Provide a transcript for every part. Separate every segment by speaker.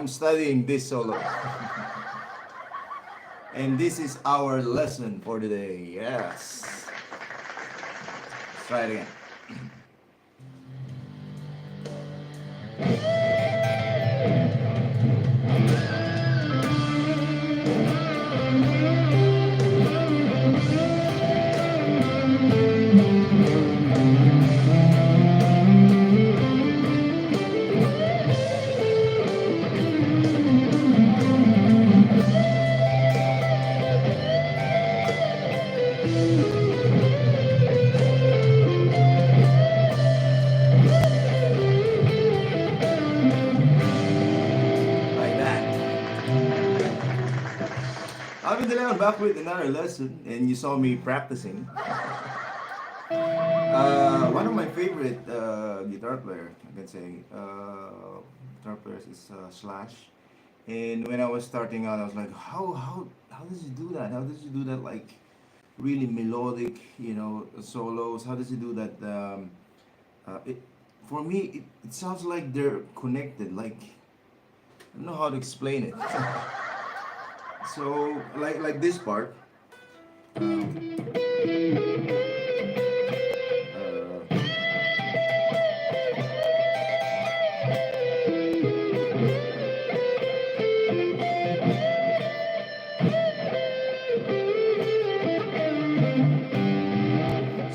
Speaker 1: I'm studying this solo. And this is our lesson for today. Yes. Let's try it again. Alvindeleon back with another lesson, and you saw me practicing. One of my favorite guitar player, I can say, guitar players is Slash. And when I was starting out, I was like, how does he do that? How does he do that? Like really melodic, solos. How does he do that? It for me, it sounds like they're connected. Like I don't know how to explain it. So like this part.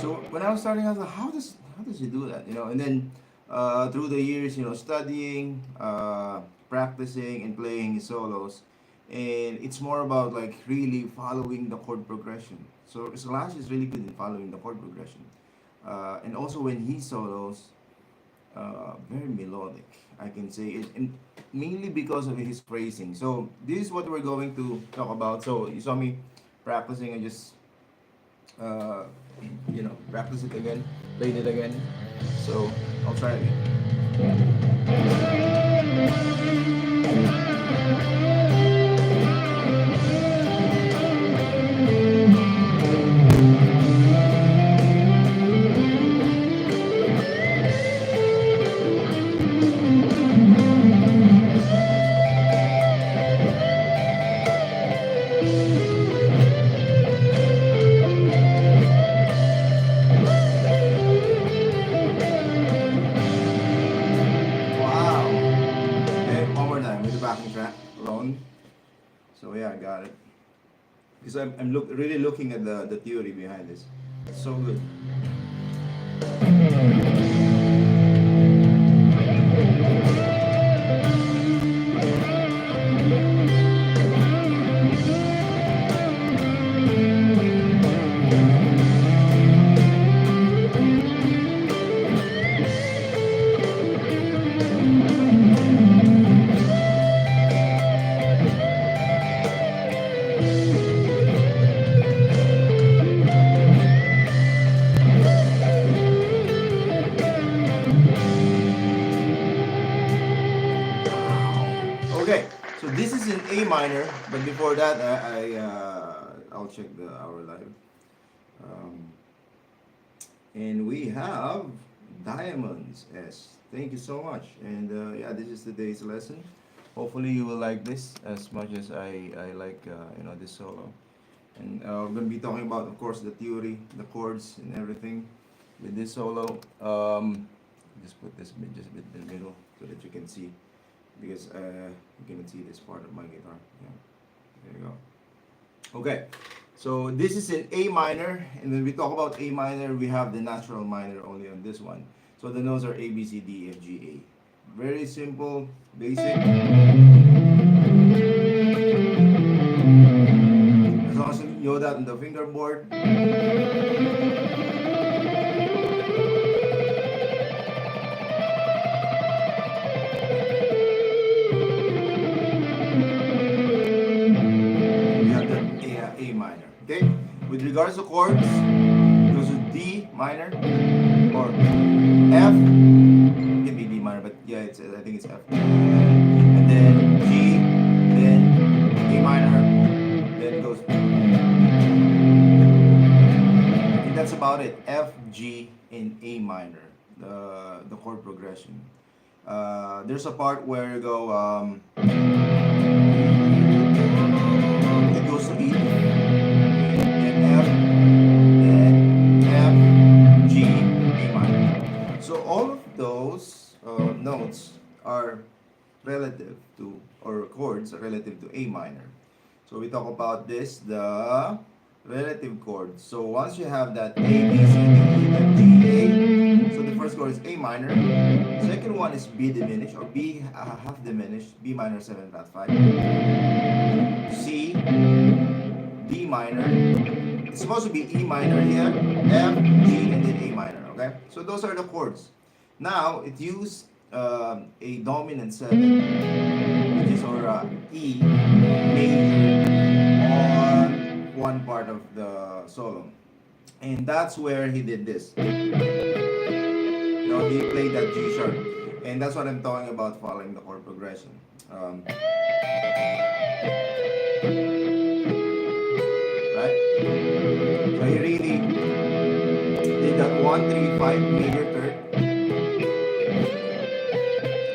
Speaker 1: So when I was starting, I was like, how does he do that? And then through the years, studying, practicing, and playing his solos, and it's more about like really following the chord progression. So Slash is really good in following the chord progression, and also when he solos, very melodic. I can say it, and mainly because of his phrasing. So this is what we're going to talk about. So you saw me practicing. I just uh, practice it again, played it again. So I'll try it again. Wow. Okay, one more time with the backing track alone. So yeah, I got it. Because I'm really looking at the theory behind this. It's so good. Okay, so this is in A minor, but before that, I'll check the hour live, um, and we have diamonds. Yes, thank you so much. And yeah, this is today's lesson. Hopefully, you will like this as much as I like this solo. And we're gonna be talking about, of course, the theory, the chords, and everything with this solo. Just put this bit just a bit in the middle so that you can see, because you can see this part of my guitar. Yeah, there you go. Okay, so this is in A minor, and when we talk about A minor, we have the natural minor only on this one. So the notes are A, B, C, D, F, G, A. Very simple, basic. As long as you know that on the fingerboard. A minor. Okay? With regards to chords, it goes to D minor or F. It can be D minor, but yeah, I think it's F. And then G, then A minor, then it goes. I think that's about it. F, G, and A minor, the chord progression. there's a part where you go, it goes to E, then F, then F, G, A minor. So all of those notes are relative to, or chords are relative to A minor. So we talk about this, the relative chords. So once you have that A, B, C, D, E, F, G, A, so the first chord is A minor. Second one is B diminished, or B half diminished, B minor 7 flat 5. C, D minor. It's supposed to be E minor here, F, G, and then A minor. Okay, so those are the chords. Now it used a dominant 7, which is or E major on one part of the solo, and that's where he did this. He played that G sharp, and that's what I'm talking about following the chord progression. Right? So he really did that 1 3 5 major third,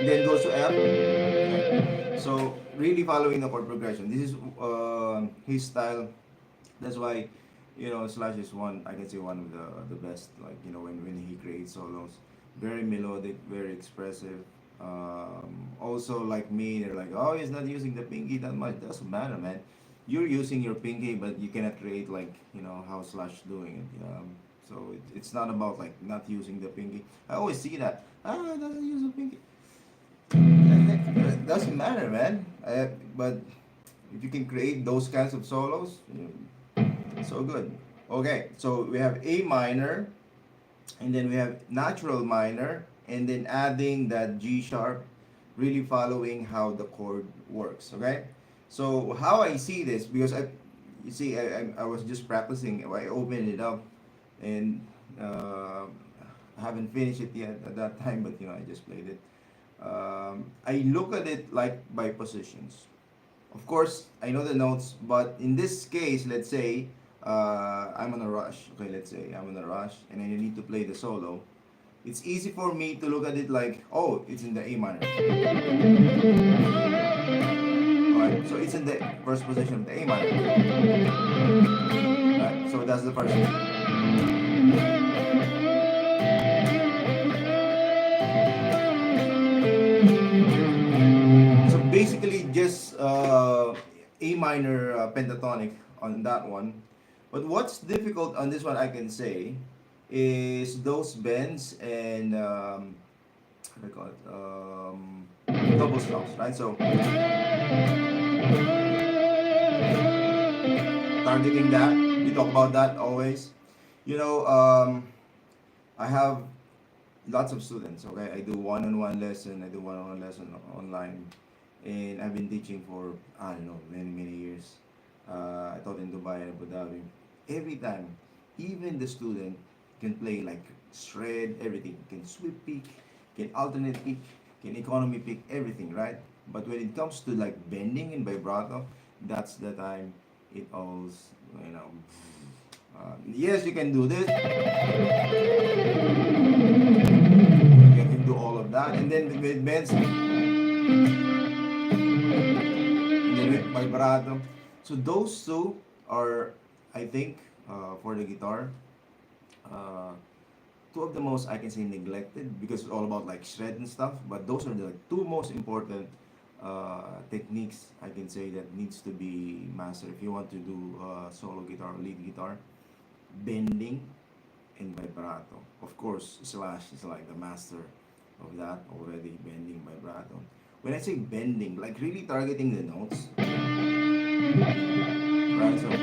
Speaker 1: then goes to F. Okay. So really following the chord progression. This is his style. That's why Slash is one. I can say one of the best. Like when he creates solos, very melodic, very expressive. Also like me, they're like, oh, he's not using the pinky that much. Doesn't matter, man. You're using your pinky, but you cannot create like how Slash doing it. So it's not about like not using the pinky. I always see that. It doesn't use the pinky. It doesn't matter, man. But if you can create those kinds of solos, so good. Okay, so we have A minor, and then we have natural minor, and then adding that G sharp, really following how the chord works. Okay, so how I see this, because I was just practicing. I opened it up, and I haven't finished it yet at that time, but I just played it. I look at it like by positions. Of course, I know the notes, but in this case, let's say I'm on a rush. Okay, let's say I'm on a rush and I need to play the solo. It's easy for me to look at it like, oh, it's in the A minor. Alright, so it's in the first position of the A minor. Right, so that's the first one. So basically just A minor pentatonic on that one. But what's difficult on this one, I can say, is those bends and what do I call it? Double stops, right? So targeting that, we talk about that always. I have lots of students. Okay, I do one-on-one lesson. I do one-on-one lesson online, and I've been teaching for I don't know many years. I taught in Dubai and Abu Dhabi. Every time, even the student can play like shred, everything. Can sweep pick, can alternate pick, can economy pick, everything, right? But when it comes to like bending and vibrato, that's the time it all, you know. Yes, you can do this. You can do all of that, and then with bends, and then with vibrato. So those two are, I think, for the guitar, uh, two of the most I can say neglected because it's all about like shred and stuff. But those are the two most important techniques I can say that needs to be mastered if you want to do solo guitar or lead guitar. Bending and vibrato. Of course, Slash is like the master of that already. Bending, vibrato. When I say bending, like really targeting the notes, right? So like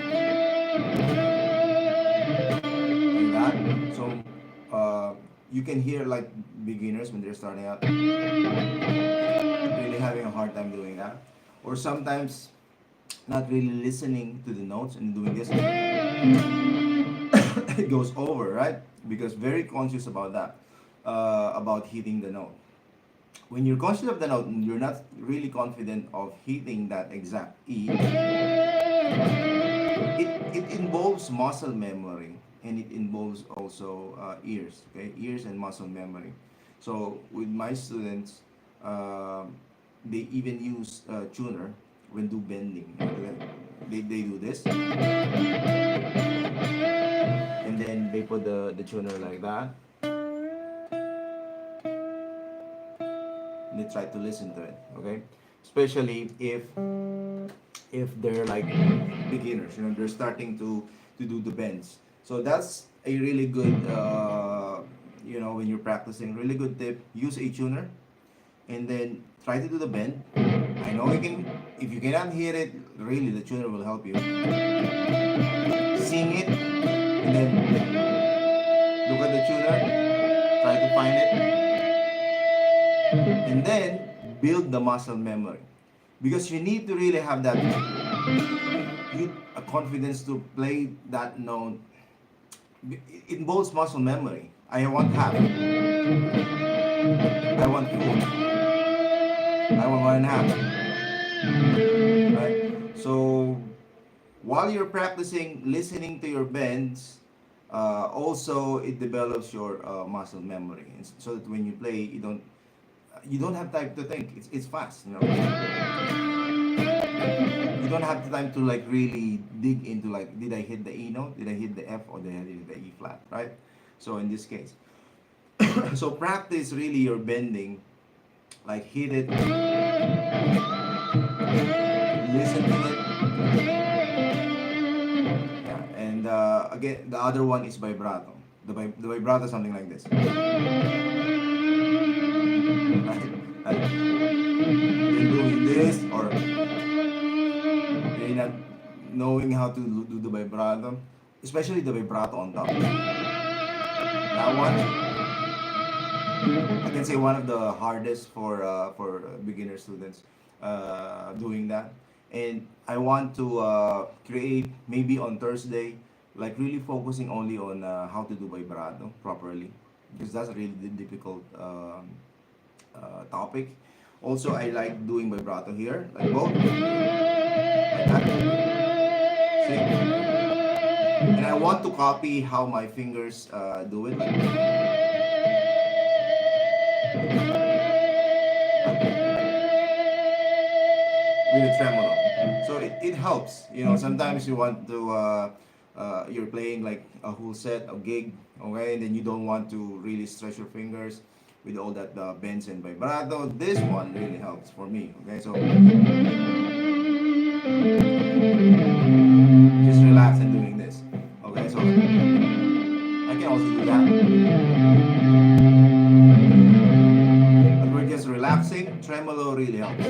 Speaker 1: that. So you can hear like beginners when they're starting out really having a hard time doing that, or sometimes not really listening to the notes and doing this. It goes over, right? Because very conscious about that, about hitting the note. When you're conscious of the note and you're not really confident of hitting that exact E, it involves muscle memory, and it involves also ears, okay? Ears and muscle memory. So with my students, Um, they even use tuner when do bending. They do this, and then they put the tuner like that, and they try to listen to it. Okay, especially if they're like beginners, they're starting to do the bends. So that's a really good, when you're practicing, really good tip. Use a tuner, and then try to do the bend. I know you can. If you cannot hear it, really the tuner will help you. Sing it, and then look at the tuner. Try to find it, and then build the muscle memory, because you need to really have that a confidence to play that note. It involves muscle memory. I want half. I want full. I want 1.5. Right? So while you're practicing listening to your bends, also it develops your muscle memory, and so that when you play, you don't have time to think. It's fast. You don't have the time to like really dig into like, did I hit the E note, did I hit the F, or did I hit the E flat, right? So in this case, so practice really your bending, like hit it, listen to it. Yeah. And again, the other one is vibrato. The vibrato is something like this. Right? Like, you're doing this, or you're not knowing how to do the vibrato, especially the vibrato on top. That one, I can say one of the hardest for beginner students doing that. And I want to create maybe on Thursday, like really focusing only on how to do vibrato properly, because that's a really difficult topic. Also, I like doing vibrato here, like both, like that. See? And I want to copy how my fingers do it, like with a tremolo. So it helps. Sometimes you want to, you're playing like a whole set, a gig, okay, and then you don't want to really stretch your fingers with all that bends and vibrato. This one really helps for me, okay? So just relax and doing this, okay? So I can also do that. But we're just relaxing. Tremolo really helps.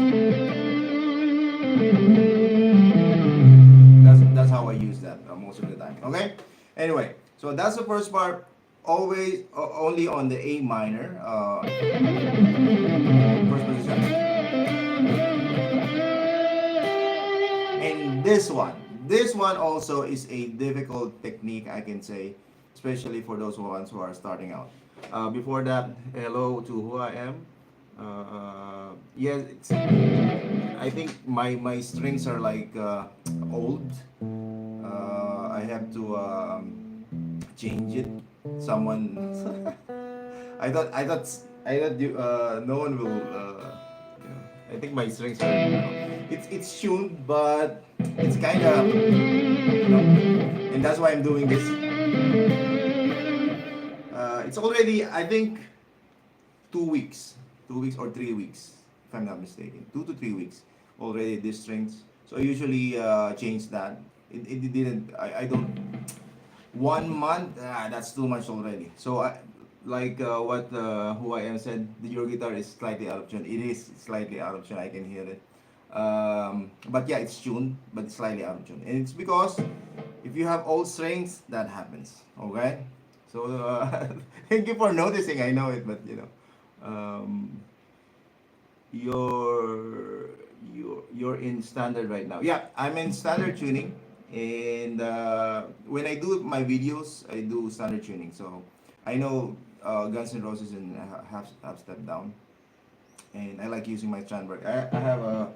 Speaker 1: That's how I use that most of the time. Okay. Anyway, so that's the first part. Always only on the A minor. First position. And this one also is a difficult technique, I can say, especially for those ones who are starting out. Before that, hello to who I am. Yes, I think my strings are like old. I have to change it. Someone, I thought no one will. I think my strings are. It's tuned, but it's kind of, and that's why I'm doing this. It's already, I think, 2 weeks, 2 weeks or 3 weeks, if I'm not mistaken, 2 to 3 weeks already this strings. So I usually change that. It didn't. I don't. 1 month. That's too much already. So like what who I am said, your guitar is slightly out of tune. It is slightly out of tune. I can hear it. But yeah, it's tuned, but it's slightly out of tune, and it's because if you have old strings, that happens. Okay. So thank you for noticing. I know it, but you're in standard right now. Yeah, I'm in standard tuning, and when I do my videos, I do standard tuning. So I know Guns N' Roses and have stepped down, and I like using my Strandberg. I have a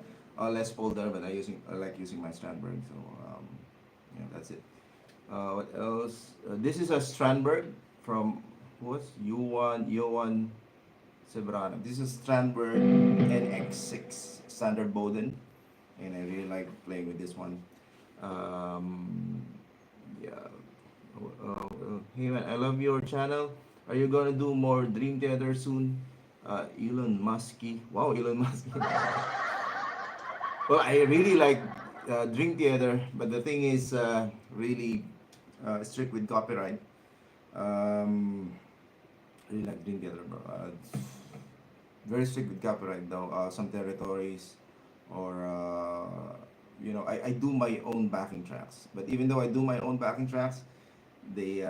Speaker 1: Les Paul there, but I like using my Strandberg. So that's it. What else? This is a Strandberg from what's Johan vibrato. This is Strandberg NX6 standard Boden, and I really like playing with this one. Um, yeah. Hey man, I love your channel. Are you gonna do more Dream Theater soon? Elon Musky. Wow, Elon Musk. Well, I really like Dream Theater, but the thing is really strict with copyright. Um, really like Dream Theater, bro. Very strict with copyright though. Some territories, or I do my own backing tracks. But even though I do my own backing tracks, they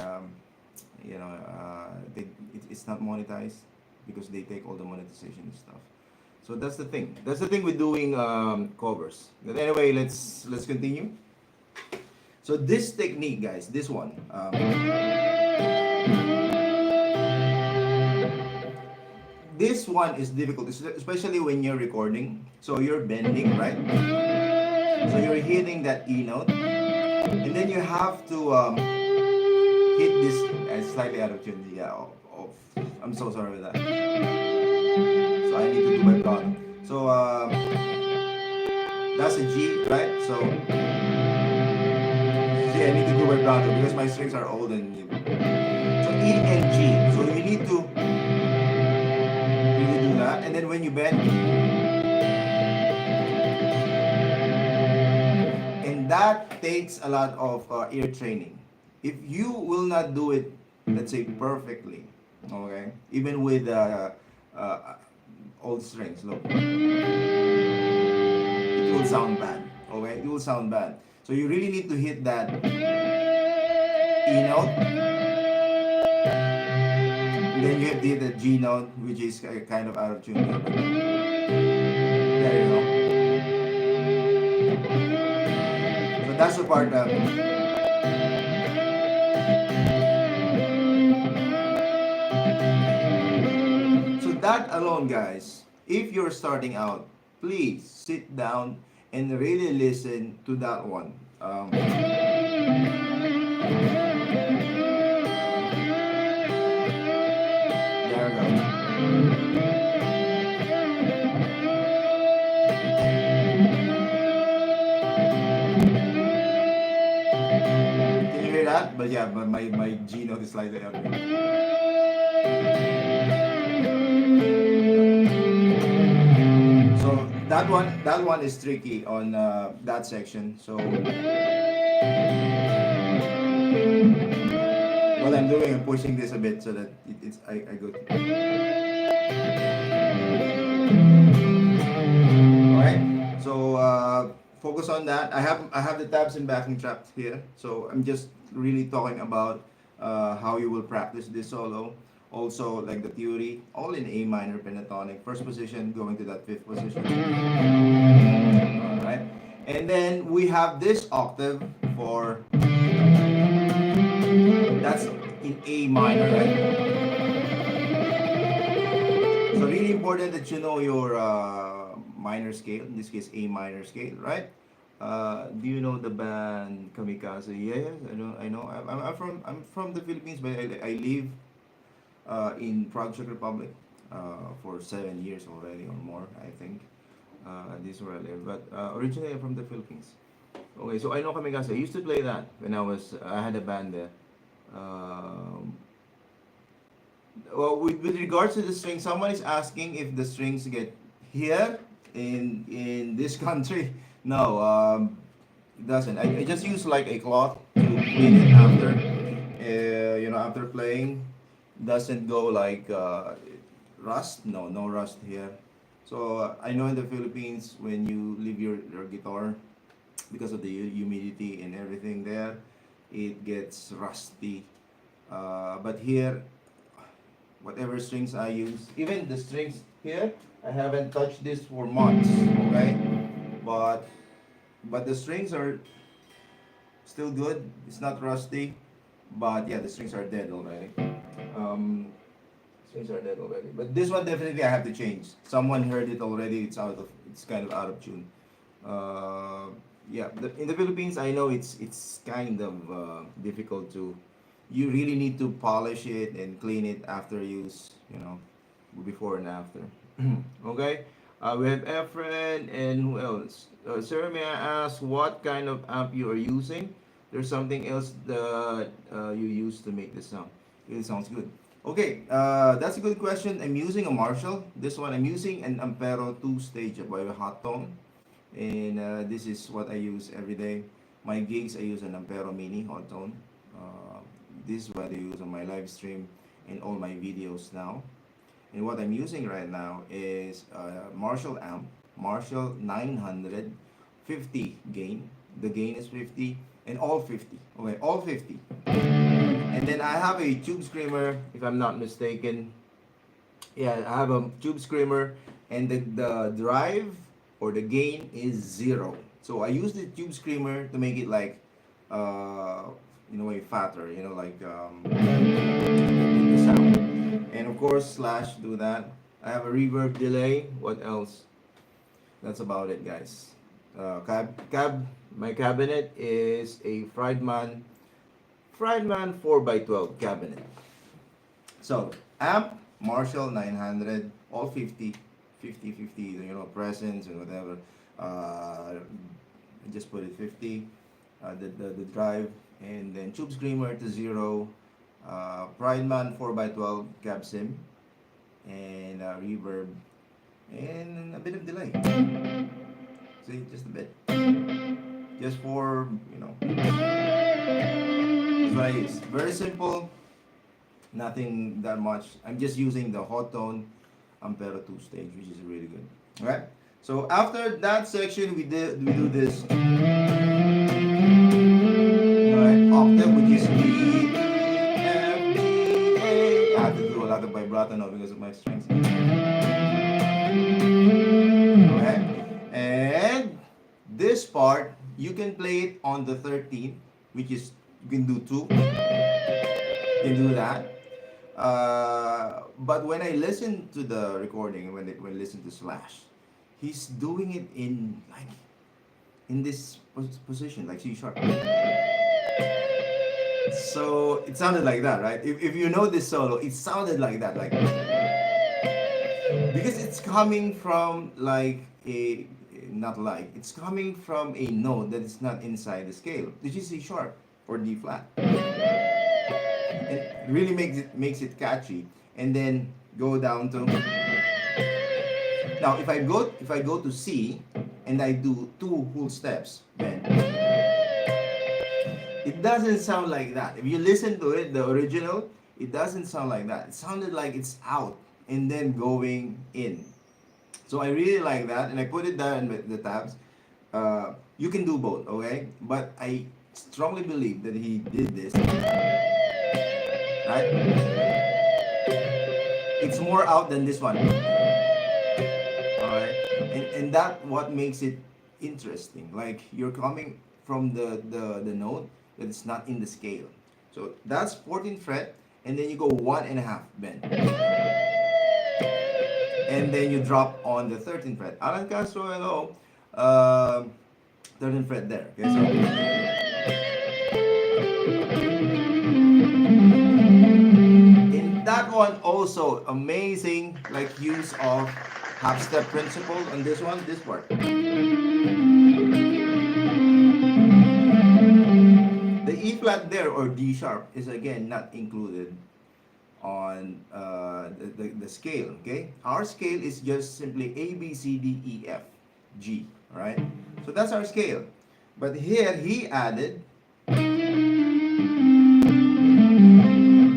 Speaker 1: it's not monetized because they take all the monetization and stuff. So that's the thing. That's the thing with doing covers. But anyway, let's continue. So this technique, guys, this one. This one is difficult, especially when you're recording. So you're bending, right? So you're hitting that E note, and then you have to hit this slightly out of tune. Yeah, I'm so sorry with that. So I need to do my vibrato. So that's a G, right? So see, I need to do my vibrato because my strings are old and new. So E and G. So you need to really do that, and then when you bend, and that takes a lot of ear training. If you will not do it, let's say perfectly, okay, even with old strings, look, it will sound bad. Okay, it will sound bad. So you really need to hit that E note, and then you have to hit the G note, which is kind of out of tune. There you go. So that's the part that. So that alone, guys, if you're starting out, please sit down and really listen to that one. There we go. Can you hear that? But yeah, but my G note is slightly up. So that one is tricky on that section. So what I'm doing, I'm pushing this a bit so that I go. Alright. So focus on that. I have the tabs and backing traps here. So I'm just really talking about how you will practice this solo. Also, like the theory, all in A minor pentatonic, first position going to that fifth position. Alright. And then we have this octave for, that's in A minor, right? So really important that you know your minor scale, in this case A minor scale, right? Do you know the band Kamikaze? Yeah, I know. I'm from the Philippines, but I live in Prague, Czech Republic, for 7 years already or more, I think. This is where I live, but originally I'm from the Philippines. Okay, so I know Kamikaze. I used to play that when I had a band there. Um, well, with regards to the string, someone is asking if the strings get here in this country. No, it doesn't. I just use like a cloth to clean it after, after playing. Doesn't go like rust. No rust here. So I know in the Philippines when you leave your guitar, because of the humidity and everything there, it gets rusty. But here, whatever strings I use, even the strings here, I haven't touched this for months. Okay, but the strings are still good. It's not rusty, but yeah, the strings are dead already. Um, Strings are dead already. But this one definitely I have to change. Someone heard it already. It's kind of out of tune. Yeah, in the Philippines, I know it's kind of difficult to. You really need to polish it and clean it after use. before and after. Okay, we have Efren and who else? Sir, may I ask what kind of amp you are using? There's something else that you use to make this sound. It sounds good. Okay, that's a good question. I'm using a Marshall. This one I'm using an Ampero 2-stage by Hotone, and this is what I use every day. My gigs I use an Ampero Mini Hotone. Uh, this is what I use on my live stream and all my videos now. And what I'm using right now is Marshall amp, Marshall 950 gain. The gain is 50 and all 50. Okay, all 50. And then I have a tube screamer, if I'm not mistaken. Yeah, I have a tube screamer, and the drive or the gain is 0. So I use the tube screamer to make it like, in a way, fatter, like the sound. And of course, slash do that. I have a reverb delay. What else? That's about it, guys. My cabinet is a Friedman 4x12 cabinet. So amp Marshall 900, all 50, 50, 50, presence and whatever. I just put it 50. The drive, and then tube screamer to 0. Friedman 4x12 cab sim, and reverb, and a bit of delay. See, just a bit. Just for, that's what I use. Very simple, nothing that much. I'm just using the Hotone Ampero 2-stage, which is really good. Alright? So after that section, we do this. Alright, octave, which is D, F, G, A. I have to do a lot of vibrato now because of my strength. Alright? And this part, you can play it on the 13th, which is, you can do 2. You can do that. But when I listen to the recording, when I listen to Slash, he's doing it in this position, like C sharp. So it sounded like that, right? If you know this solo, it sounded like that, because it's coming from it's coming from a note that is not inside the scale, which is C sharp or D flat. It really makes it catchy, and then go down to. Now, if I go to C and I do 2 full steps, then it doesn't sound like that. If you listen to it, the original, it doesn't sound like that. It sounded like it's out and then going in. So I really like that, and I put it there in the tabs. You can do both, okay? But I strongly believe that he did this. Right? It's more out than this one. Alright? And that what makes it interesting. Like you're coming from the note that is not in the scale. So that's 14th fret, and then you go 1.5 bend. And then you drop on the 13th fret. Alan Castro, hello. 13th fret there. Okay, so that one also amazing, like use of half step principle on this one, this part. The E flat there or D sharp is again not included on the scale. Okay, our scale is just simply A, B, C, D, E, F, G. All right, so that's our scale. But here he added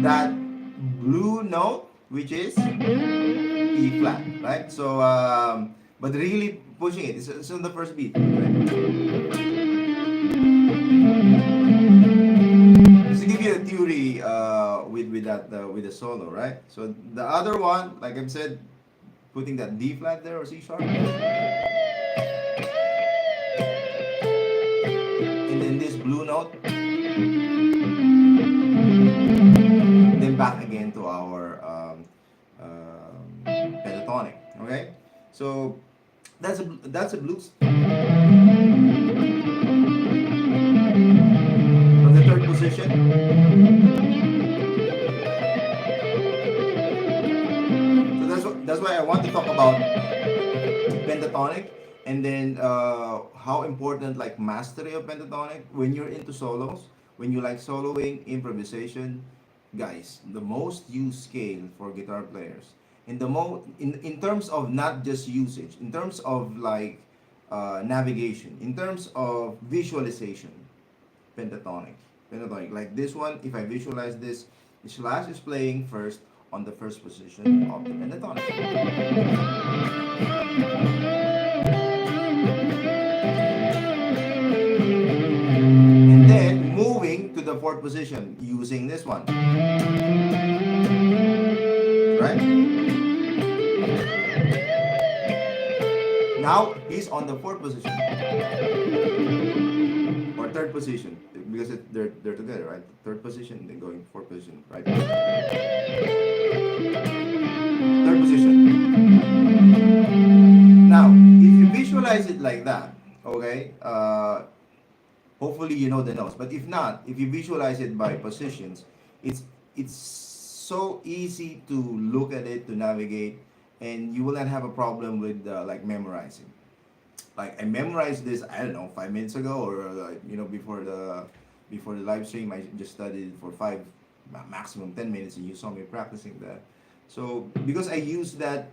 Speaker 1: that blue note, which is E flat, right? So, but really pushing it. It's on the first beat. Right? Just to give you a theory with the solo, right? So the other one, like I've said, putting that D flat there or C sharp, and then this blue note. Back again to our pentatonic. Okay, so that's a blues. On the 3rd position. So about pentatonic, and then how important like mastery of pentatonic when you're into solos, when you like soloing, improvisation, guys, the most used scale for guitar players, and the in terms of not just usage, in terms of like navigation, in terms of visualization, pentatonic. Pentatonic. Like this one, if I visualize this, Slash is playing first on the first position of the pentatonic. And then moving to the fourth position using this one. Right? Now he's on the fourth position. Or third position. Because they're together, right? Third position, then going fourth position, right? Third position. Now, if you visualize it like that, okay, hopefully you know the notes. But if not, if you visualize it by positions, it's so easy to look at it, to navigate, and you will not have a problem with like memorizing. Like I memorized this, I don't know, 5 minutes ago, or like before the live stream, I just studied for maximum 10 minutes, and you saw me practicing that. So because I use that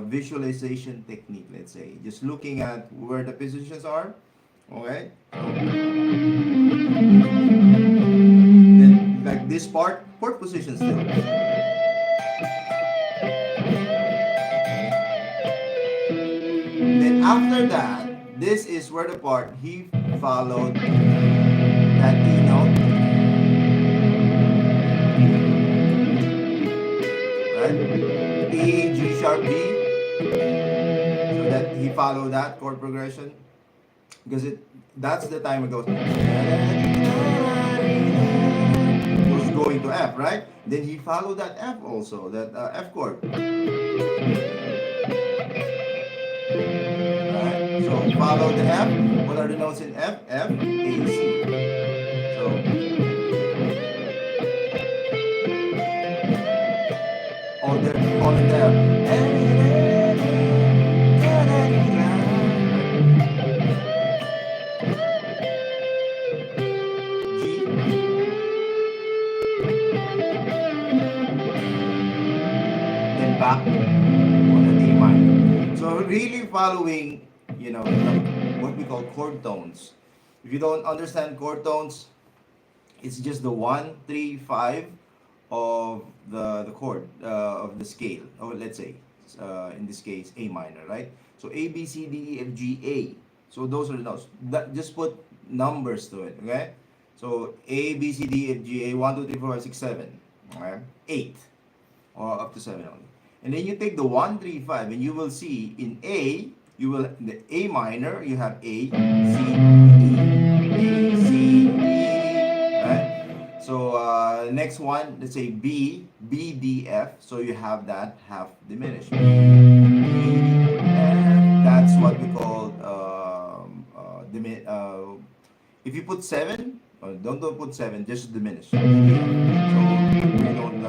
Speaker 1: visualization technique, let's say, just looking at where the positions are, okay. Then like this part, fourth position still. Then after that, this is where the part he followed that E note, right? E, G sharp, B. So that he followed that chord progression, because that's the time it goes going to F, right? Then he followed that F also, that F chord. Right? So follow the F. What are the notes in F? F, A, C. So all in the F. Back on an A minor. So really following, what we call chord tones. If you don't understand chord tones, it's just the 1, 3, 5 of the chord of the scale. Or let's say, in this case, A minor, right? So A, B, C, D, E, F, G, A. So those are the notes. Just put numbers to it, okay? So A, B, C, D, E, F, G, A, 1, 2, 3, 4, 5, 6, 7. Okay? 8. Or up to 7 only. And then you take the 1, 3, 5, and you will see in A, in the A minor, you have A, C, E, A, C, E, right? So next one, let's say B, B, D, F. So you have that half diminished. B, D, F. That's what we call if you put 7, don't put 7, just diminish. So you don't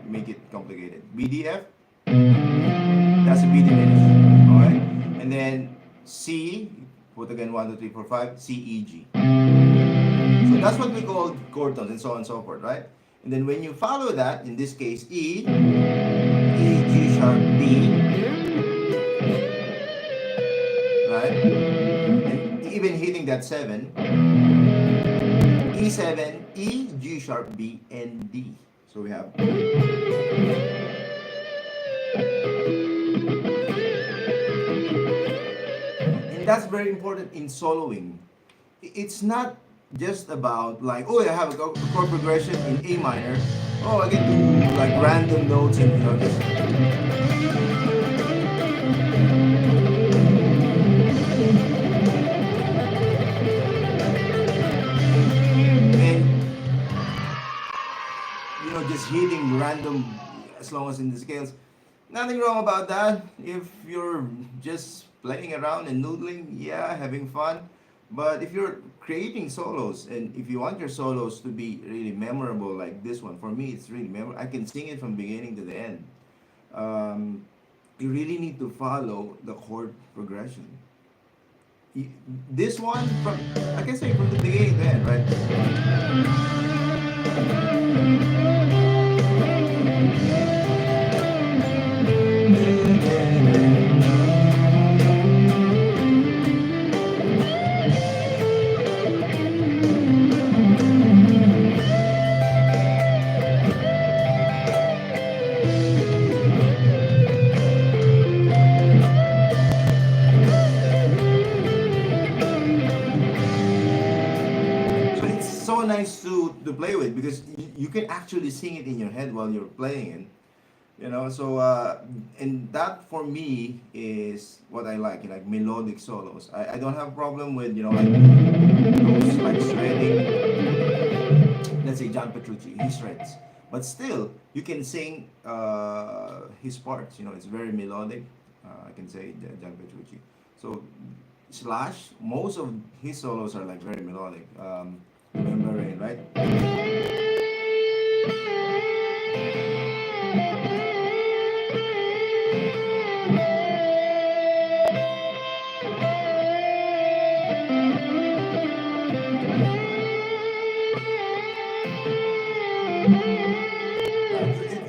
Speaker 1: make it complicated. BDF, that's a B diminished. Alright? And then C, put again 1, 2, 3, 4, 5, C, E, G. So that's what we call chord tones, and so on and so forth, right? And then when you follow that, in this case, E, E, G sharp, B, right? And even hitting that 7, E7, E, G sharp, B, and D. So we have. And that's very important in soloing. It's not just about like, oh, I have a chord progression in A minor. Oh, I get to like random notes and just hitting random as long as in the scales. Nothing wrong about that. If you're just playing around and noodling, yeah, having fun. But if you're creating solos, and if you want your solos to be really memorable, like this one, for me, it's really memorable. I can sing it from beginning to the end. Because you really need to follow the chord progression. Y- This one from, I can say, from the beginning to end, right? So it's so nice to play with because you can actually sing it in your head while you're playing it. So and that for me is what I like melodic solos. I don't have a problem with like those like shredding. Let's say John Petrucci, he shreds, but still you can sing his parts. It's very melodic. I can say John Petrucci. So Slash, most of his solos are like very melodic. Remember Rain, right?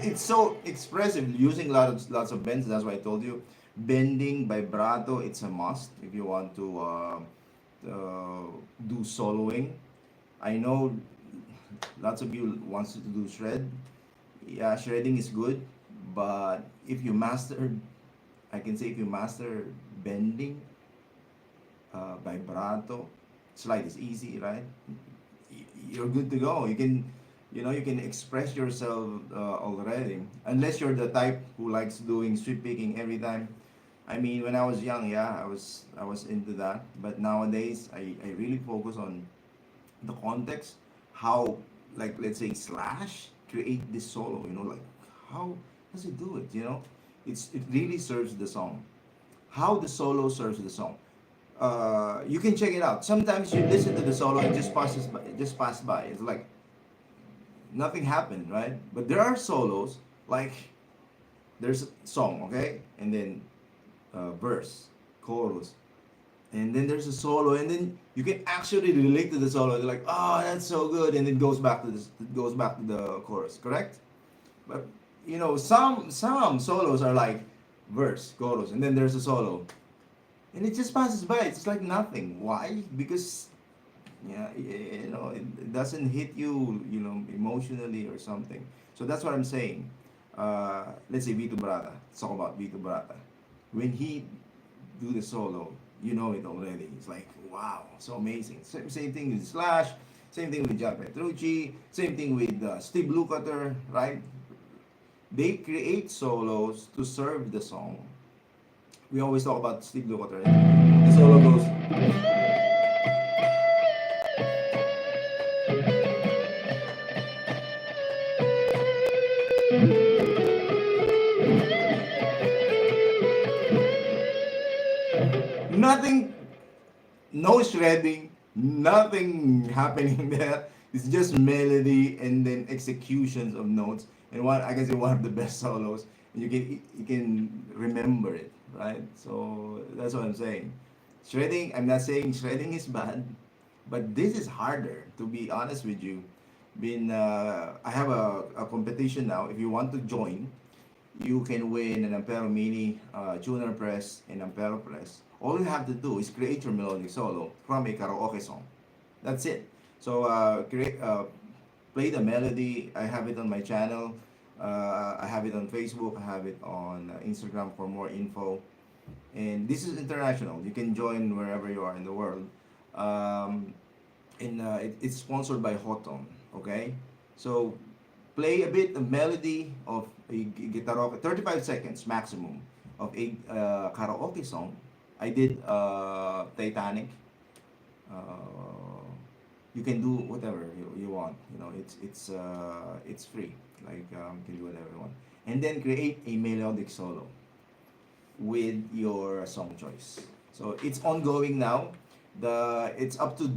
Speaker 1: It's so expressive using lots of bends. That's why I told you bending vibrato. It's a must if you want to do soloing. I know lots of you wants to do shred. Yeah, shredding is good, but if you master, I can say if you master bending, vibrato, slide is easy, right? You're good to go. You can express yourself already. Unless you're the type who likes doing sweep picking every time. I mean, when I was young, yeah, I was into that. But nowadays, I really focus on the context, how, like, let's say Slash create this solo. Like, how does he do it? It really serves the song. How the solo serves the song. You can check it out. Sometimes you listen to the solo and just pass by. It's like nothing happened, right? But there are solos like there's a song, okay, and then verse, chorus, and then there's a solo, and then you can actually relate to the solo. They're like, oh, that's so good, and it goes back to this, it goes back to the chorus, correct? But some solos are like verse, chorus, and then there's a solo, and it just passes by. It's like nothing. Why? Because yeah, it doesn't hit you, emotionally or something. So that's what I'm saying. Let's say Vito Brata. Let's talk about Vito Brata. When he do the solo, you know it already. It's like, wow, so amazing. Same thing with Slash, same thing with John Petrucci, same thing with Steve Lukather, right? They create solos to serve the song. We always talk about Steve Lukather. Right? The solo goes. Nothing, no shredding, nothing happening there. It's just melody and then executions of notes. And one, I can say, one of the best solos. And you can remember it, right? So that's what I'm saying. Shredding, I'm not saying shredding is bad, but this is harder. To be honest with you, I have a competition now. If you want to join, you can win an Ampero Mini tuner press and Ampero press. All you have to do is create your melodic solo from a karaoke song. That's it. So play the melody. I have it on my channel. I have it on Facebook. I have it on Instagram for more info. And this is international. You can join wherever you are in the world. Um, and it's sponsored by Hotone. Okay, so play a bit of melody of a guitar, 35 seconds maximum of a karaoke song. I did Titanic. You can do whatever you want. It's free. Like you can do whatever you want, and then create a melodic solo with your song choice. So it's ongoing now. It's up to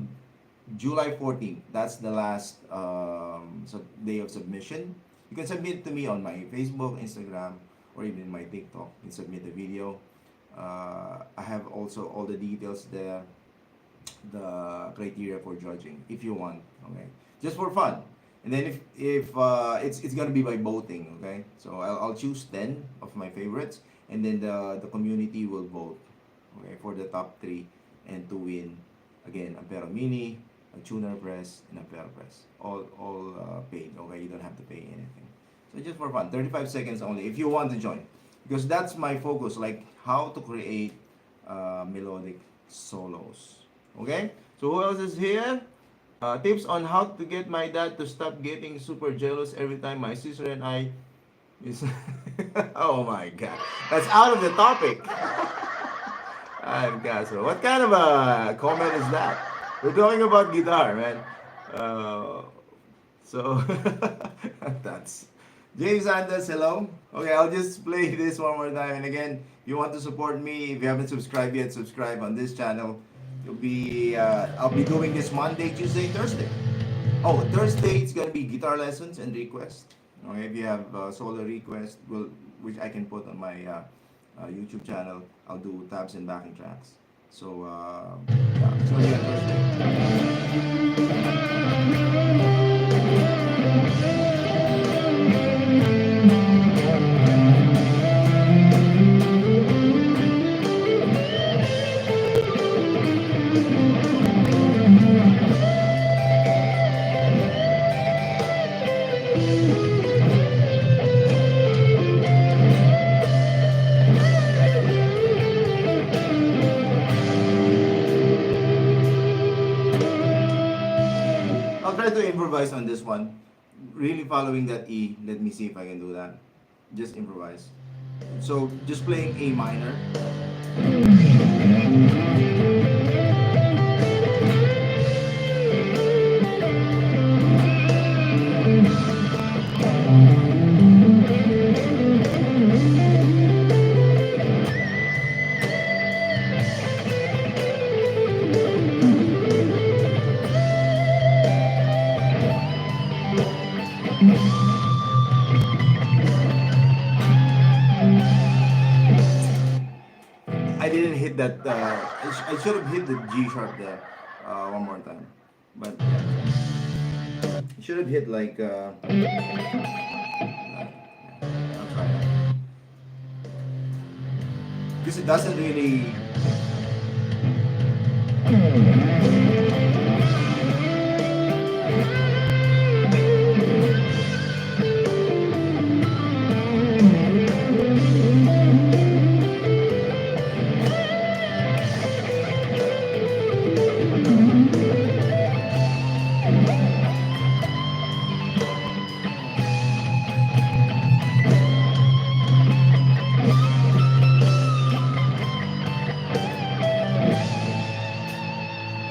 Speaker 1: July 14th. That's the last day of submission. You can submit to me on my Facebook, Instagram, or even in my TikTok. You can submit a video. I have also all the details there, the criteria for judging if you want. Okay, just for fun. And then if it's gonna be by voting. Okay, so I'll choose 10 of my favorites, and then the community will vote. Okay, for the top three, and to win again Ampero Mini, a tuner press, and Ampero press. All paid. Okay, you don't have to pay anything. So just for fun, 35 seconds only if you want to join, because that's my focus, like how to create melodic solos. Okay, so who else is here? Tips on how to get my dad to stop getting super jealous every time my sister and I is. Oh my god, that's out of the topic. So what kind of a comment is that? We're talking about guitar, man. Uh, so that's James Anders. Hello. Okay, I'll just play this one more time. And again, if you want to support me, if you haven't subscribed yet, subscribe on this channel. I'll be doing this Monday, Tuesday, Thursday. Oh, Thursday it's gonna be guitar lessons and requests. Okay, if you have solo requests, which I can put on my YouTube channel, I'll do tabs and backing tracks. So yeah, it's gonna be on Thursday. I'll try to improvise on this one. Really following that E. Let me see if I can do that. Just improvise. So just playing A minor. I didn't hit that. I should have hit the G sharp there one more time. But yeah, I should have hit like. I'll try that. Because it doesn't really.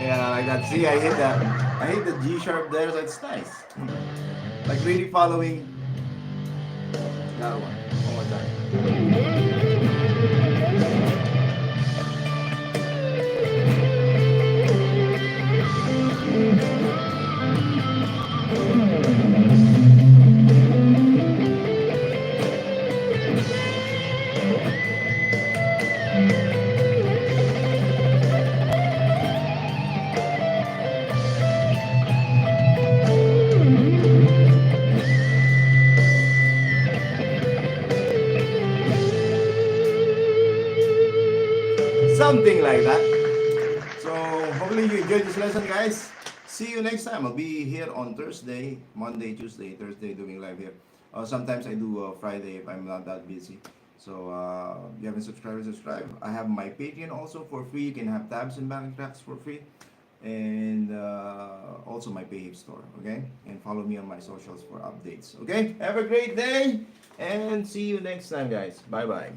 Speaker 1: Yeah, like that. See, I hit that. I hit the G sharp there, so it's nice. Like really following that one. One more time. Something like that. So hopefully you enjoyed this lesson, guys. See you next time. I'll be here on Thursday, Monday, Tuesday, Thursday doing live here. Sometimes I do Friday if I'm not that busy. So if you haven't subscribed, subscribe. I have my Patreon also for free. You can have tabs and backing tracks for free. And also my PayHip store, okay? And follow me on my socials for updates, okay? Have a great day and see you next time, guys. Bye-bye.